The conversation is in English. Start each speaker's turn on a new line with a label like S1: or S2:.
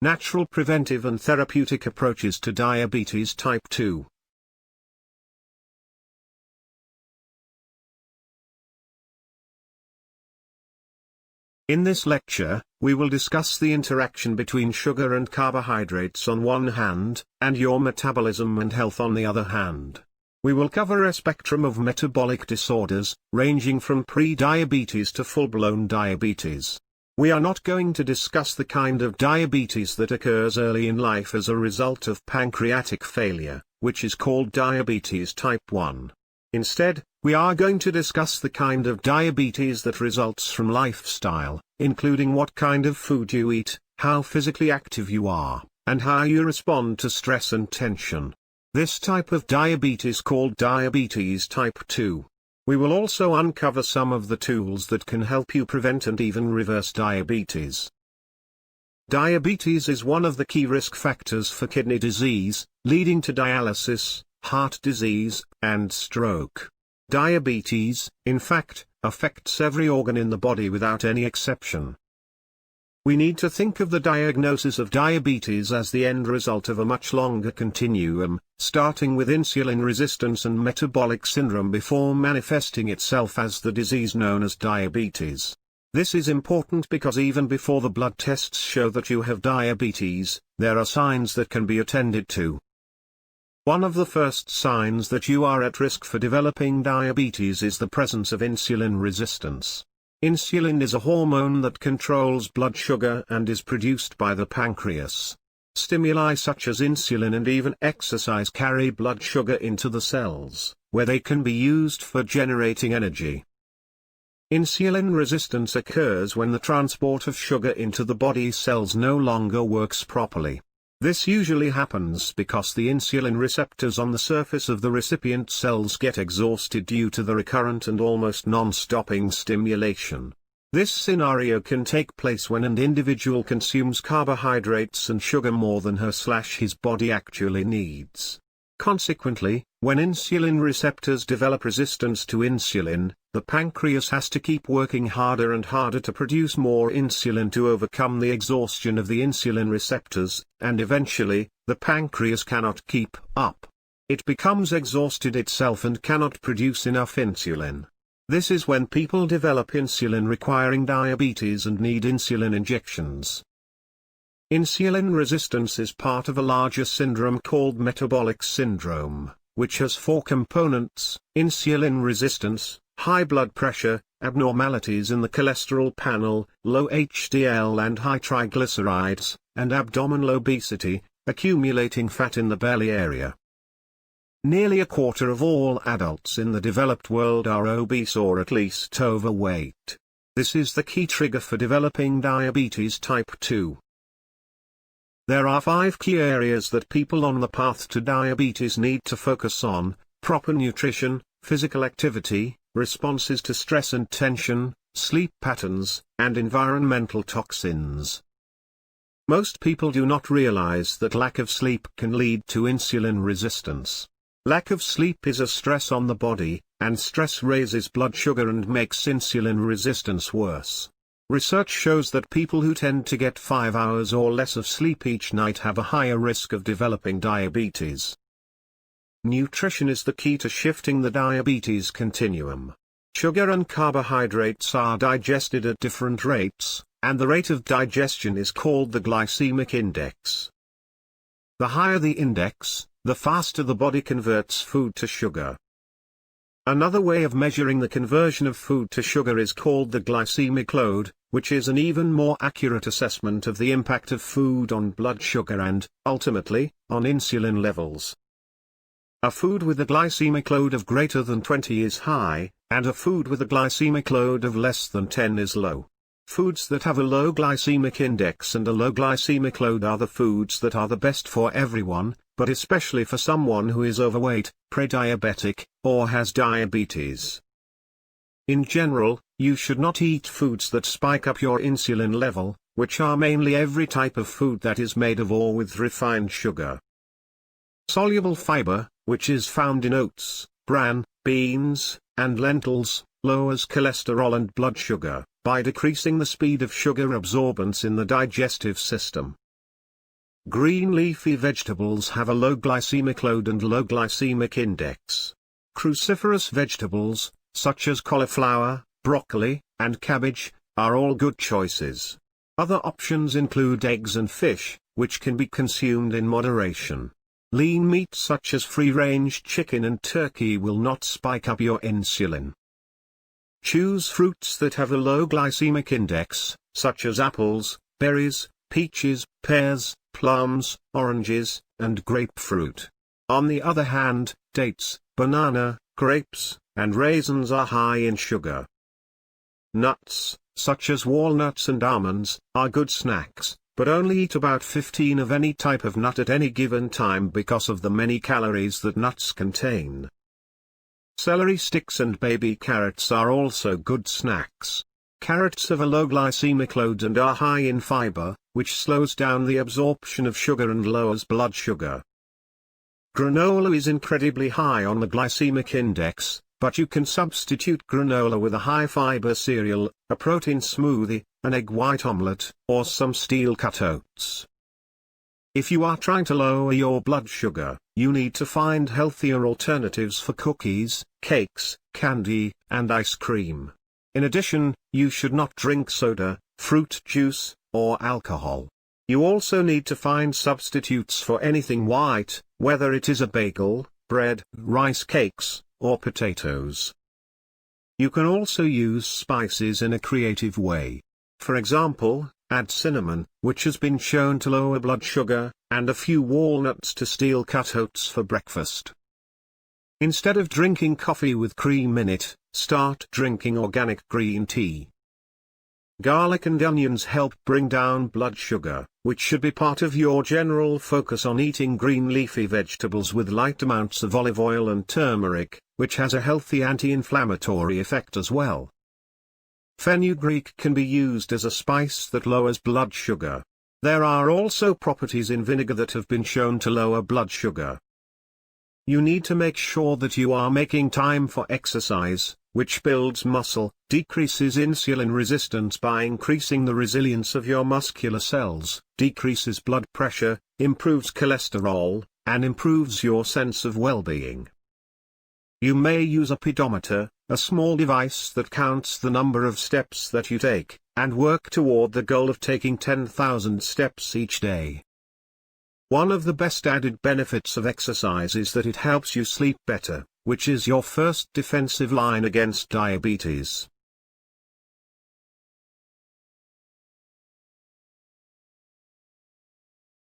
S1: Natural preventive and therapeutic approaches to diabetes type 2. In this lecture, we will discuss the interaction between sugar and carbohydrates on one hand, and your metabolism and health on the other hand. We will cover a spectrum of metabolic disorders, ranging from pre-diabetes to full-blown diabetes. We are not going to discuss the kind of diabetes that occurs early in life as a result of pancreatic failure, which is called diabetes type 1. Instead, we are going to discuss the kind of diabetes that results from lifestyle, including what kind of food you eat, how physically active you are, and how you respond to stress and tension. This type of diabetes called diabetes type 2. We will also uncover some of the tools that can help you prevent and even reverse diabetes. Diabetes is one of the key risk factors for kidney disease, leading to dialysis, heart disease, and stroke. Diabetes, in fact, affects every organ in the body without any exception. We need to think of the diagnosis of diabetes as the end result of a much longer continuum, starting with insulin resistance and metabolic syndrome before manifesting itself as the disease known as diabetes. This is important because even before the blood tests show that you have diabetes, there are signs that can be attended to. One of the first signs that you are at risk for developing diabetes is the presence of insulin resistance. Insulin is a hormone that controls blood sugar and is produced by the pancreas. Stimuli such as insulin and even exercise carry blood sugar into the cells, where they can be used for generating energy. Insulin resistance occurs when the transport of sugar into the body cells no longer works properly. This usually happens because the insulin receptors on the surface of the recipient cells get exhausted due to the recurrent and almost non-stopping stimulation. This scenario can take place when an individual consumes carbohydrates and sugar more than her/his body actually needs. Consequently, when insulin receptors develop resistance to insulin, the pancreas has to keep working harder and harder to produce more insulin to overcome the exhaustion of the insulin receptors, and eventually, the pancreas cannot keep up. It becomes exhausted itself and cannot produce enough insulin. This is when people develop insulin-requiring diabetes and need insulin injections. Insulin resistance is part of a larger syndrome called Metabolic Syndrome, which has 4 components: insulin resistance, high blood pressure, abnormalities in the cholesterol panel, low HDL and high triglycerides, and abdominal obesity, accumulating fat in the belly area. Nearly a quarter of all adults in the developed world are obese or at least overweight. This is the key trigger for developing diabetes type 2. There are 5 key areas that people on the path to diabetes need to focus on: proper nutrition, physical activity, responses to stress and tension, sleep patterns, and environmental toxins. Most people do not realize that lack of sleep can lead to insulin resistance. Lack of sleep is a stress on the body, and stress raises blood sugar and makes insulin resistance worse. Research shows that people who tend to get 5 hours or less of sleep each night have a higher risk of developing diabetes. Nutrition is the key to shifting the diabetes continuum. Sugar and carbohydrates are digested at different rates, and the rate of digestion is called the glycemic index. The higher the index, the faster the body converts food to sugar. Another way of measuring the conversion of food to sugar is called the glycemic load, which is an even more accurate assessment of the impact of food on blood sugar and, ultimately, on insulin levels. A food with a glycemic load of greater than 20 is high, and a food with a glycemic load of less than 10 is low. Foods that have a low glycemic index and a low glycemic load are the foods that are the best for everyone, but especially for someone who is overweight, pre-diabetic, or has diabetes. In general, you should not eat foods that spike up your insulin level, which are mainly every type of food that is made of or with refined sugar. Soluble fiber, which is found in oats, bran, beans, and lentils, lowers cholesterol and blood sugar, by decreasing the speed of sugar absorbance in the digestive system. Green leafy vegetables have a low glycemic load and low glycemic index. Cruciferous vegetables, such as cauliflower, broccoli, and cabbage, are all good choices. Other options include eggs and fish, which can be consumed in moderation. Lean meats such as free-range chicken and turkey will not spike up your insulin. Choose fruits that have a low glycemic index, such as apples, berries, peaches, pears, plums, oranges, and grapefruit. On the other hand, dates, banana, grapes, and raisins are high in sugar. Nuts, such as walnuts and almonds, are good snacks, but only eat about 15 of any type of nut at any given time because of the many calories that nuts contain. Celery sticks and baby carrots are also good snacks. Carrots have a low glycemic load and are high in fiber, which slows down the absorption of sugar and lowers blood sugar. Granola is incredibly high on the glycemic index, but you can substitute granola with a high-fiber cereal, a protein smoothie, an egg white omelette, or some steel-cut oats. If you are trying to lower your blood sugar, you need to find healthier alternatives for cookies, cakes, candy, and ice cream. In addition, you should not drink soda, fruit juice, or alcohol. You also need to find substitutes for anything white, whether it is a bagel, bread, rice cakes, or potatoes. You can also use spices in a creative way. For example, add cinnamon, which has been shown to lower blood sugar, and a few walnuts to steel-cut oats for breakfast. Instead of drinking coffee with cream in it, start drinking organic green tea. Garlic and onions help bring down blood sugar, which should be part of your general focus on eating green leafy vegetables with light amounts of olive oil and turmeric, which has a healthy anti-inflammatory effect as well. Fenugreek can be used as a spice that lowers blood sugar. There are also properties in vinegar that have been shown to lower blood sugar. You need to make sure that you are making time for exercise, which builds muscle, decreases insulin resistance by increasing the resilience of your muscular cells, decreases blood pressure, improves cholesterol, and improves your sense of well-being. You may use a pedometer, a small device that counts the number of steps that you take, and work toward the goal of taking 10,000 steps each day. One of the best added benefits of exercise is that it helps you sleep better, which is your first defensive line against diabetes.